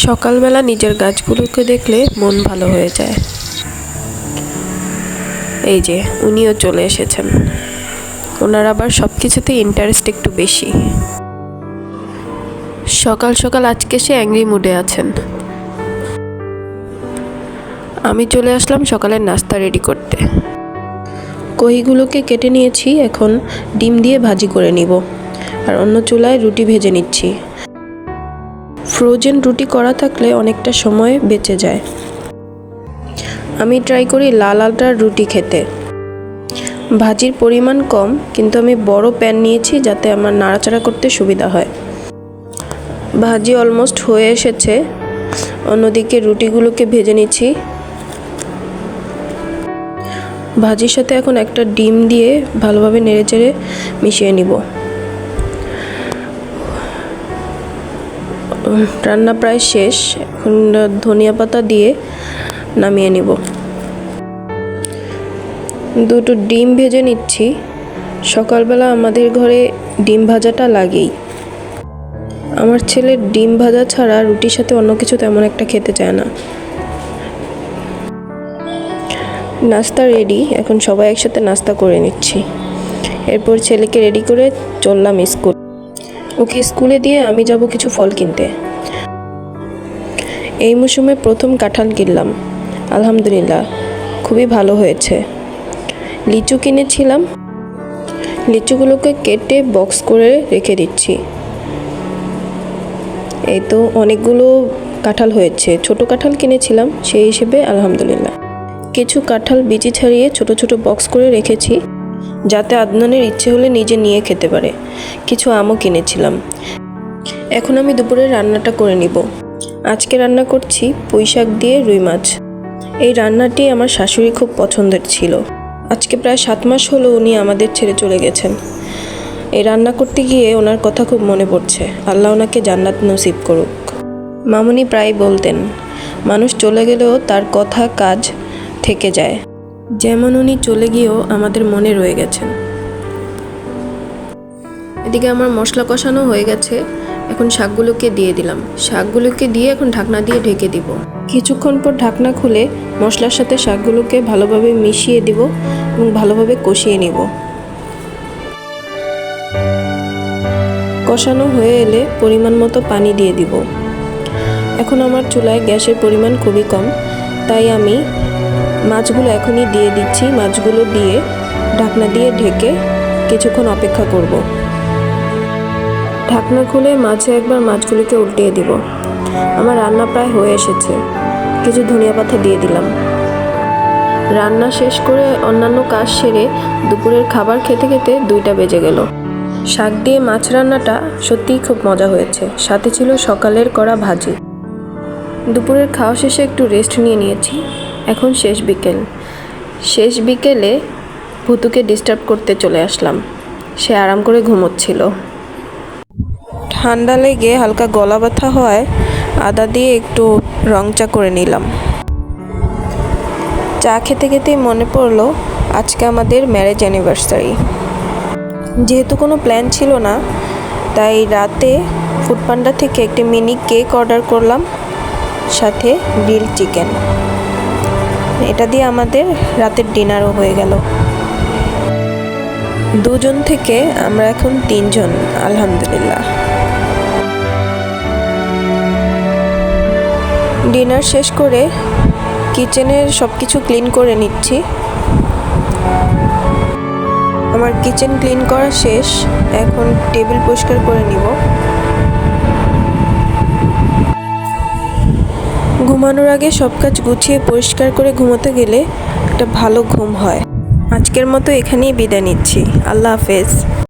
সকালবেলা নিজের গাছগুলোকে দেখলে মন ভালো হয়ে যায়। এই যে উনিও চলে এসেছেন। ওনার আবার সব কিছুতে ইন্টারেস্ট একটু বেশি। সকাল সকাল আজকে সে অ্যাংরি মুডে আছেন। আমি চলে আসলাম সকালের নাস্তা রেডি করতে। কহিগুলোকে কেটে নিয়েছি, এখন ডিম দিয়ে ভাজি করে নিব। আর অন্য চুলায় রুটি ভেজে নিচ্ছি। ফ্রোজেন রুটি করা থাকলে অনেকটা সময় বেঁচে যায়। আমি ট্রাই করি লাল আটার রুটি খেতে। ভাজির পরিমাণ কম, কিন্তু আমি বড় প্যান নিয়েছি যাতে আমার নাড়াচাড়া করতে সুবিধা হয়। ভাজি অলমোস্ট হয়ে এসেছে। অন্যদিকে রুটিগুলোকে ভেজে নিচ্ছি। ভাজির সাথে এখন একটা ডিম দিয়ে ভালোভাবে নেড়েচেড়ে মিশিয়ে নিব। রান্না প্রায় শেষ। এখন ধনিয়া পাতা দিয়ে নামিয়ে নিব। দুটো ডিম ভেজে নিচ্ছি। সকালবেলা আমাদের ঘরে ডিম ভাজাটা লাগেই। আমার ছেলে ডিম ভাজা ছাড়া রুটির সাথে অন্য কিছু তেমন একটা খেতে চায় না। নাস্তা রেডি। এখন সবাই একসাথে নাস্তা করে নিচ্ছি। এরপর ছেলেকে রেডি করে চললাম স্কুল। ওকে স্কুলে দিয়ে আমি যাব কিছু ফল কিনতে। এই মৌসুমে প্রথম কাঁঠাল কিনলাম। আলহামদুলিল্লাহ, খুবই ভালো হয়েছে। লিচু কিনেছিলাম। লিচুগুলোকে কেটে বক্স করে রেখে দিচ্ছি। এই তো অনেকগুলো কাঁঠাল হয়েছে। ছোট কাঁঠাল কিনেছিলাম, সেই হিসেবে আলহামদুলিল্লাহ। কিছু কাঁঠাল বিচি ছাড়িয়ে ছোট ছোট বক্স করে রেখেছি, যাতে আদনানের ইচ্ছে হলে নিজে নিয়ে খেতে পারে। কিছু আমও কিনেছিলাম। এখন আমি দুপুরে রান্নাটা করে নিব। আজকে রান্না করছি পুঁই শাক দিয়ে রুই মাছ। এই রান্নাটি আমার শাশুড়ি খুব পছন্দের ছিল। আজকে প্রায় 7 মাস হলো উনি আমাদের ছেড়ে চলে গেছেন। এই রান্না করতে গিয়ে ওনার কথা খুব মনে পড়ছে। আল্লাহ ওনাকে জান্নাত নসিব করুক। মামুনি প্রায় বলতেন, মানুষ চলে গেলেও তার কথা কাজ থেকে যায়। যেমন উনি চলে গিয়েও আমাদের মনে রয়ে গেছেন। এদিকে আমার মশলা কষানো হয়ে গেছে। এখন শাকগুলোকে দিয়ে দিলাম। শাকগুলোকে দিয়ে এখন ঢাকনা দিয়ে ঢেকে দিব। কিছুক্ষণ পর ঢাকনা খুলে মশলার সাথে শাকগুলোকে ভালোভাবে মিশিয়ে দিব এবং ভালোভাবে কষিয়ে নিব। কষানো হয়ে এলে পরিমাণ মতো পানি দিয়ে দিব। এখন আমার চুলায় গ্যাসের পরিমাণ খুবই কম, তাই আমি মাছগুলো এখনই দিয়ে দিচ্ছি। মাছগুলো দিয়ে ঢাকনা দিয়ে ঢেকে কিছুক্ষণ অপেক্ষা করব। ঢাকনা খুলে মাঝে একবার মাছগুলোকে উল্টিয়ে দিব। আমার রান্না প্রায় হয়ে এসেছে। কিছু ধনিয়া পাতা দিয়ে দিলাম। রান্না শেষ করে অন্যান্য কাজ সেরে দুপুরের খাবার খেতে খেতে 2টা বেজে গেল। শাক দিয়ে মাছ রান্নাটা সত্যিই খুব মজা হয়েছে। সাথে ছিল সকালের করা ভাজি। দুপুরের খাওয়া শেষে একটু রেস্ট নিয়েছি। এখন শেষ বিকেলে ভুতুকে ডিস্টার্ব করতে চলে আসলাম। সে আরাম করে ঘুমোচ্ছিল। ঠান্ডা লেগে হালকা গলা ব্যথা হয়, আদা দিয়ে একটু রং চা করে নিলাম। চা খেতে খেতেই মনে পড়লো আজকে আমাদের ম্যারেজ অ্যানিভার্সারি। যেহেতু কোনো প্ল্যান ছিল না, তাই রাতে ফুডপান্ডা থেকে একটি মিনি কেক অর্ডার করলাম, সাথে গ্রিল চিকেন। এটা দিয়ে আমাদের রাতের ডিনারও হয়ে গেল। 2 জন থেকে আমরা এখন 3 জন, আলহামদুলিল্লাহ। ডিনার শেষ করে কিচেনের সব কিছু ক্লিন করে নিচ্ছি। আমার কিচেন ক্লিন করা শেষ। এখন টেবিল পরিষ্কার করে নিব। ঘুমানোর আগে সব কাজ গুছিয়ে পরিষ্কার করে ঘুমোতে গেলে একটা ভালো ঘুম হয়। আজকের মতো এখানেই বিদায় নিচ্ছি। আল্লাহ হাফেজ।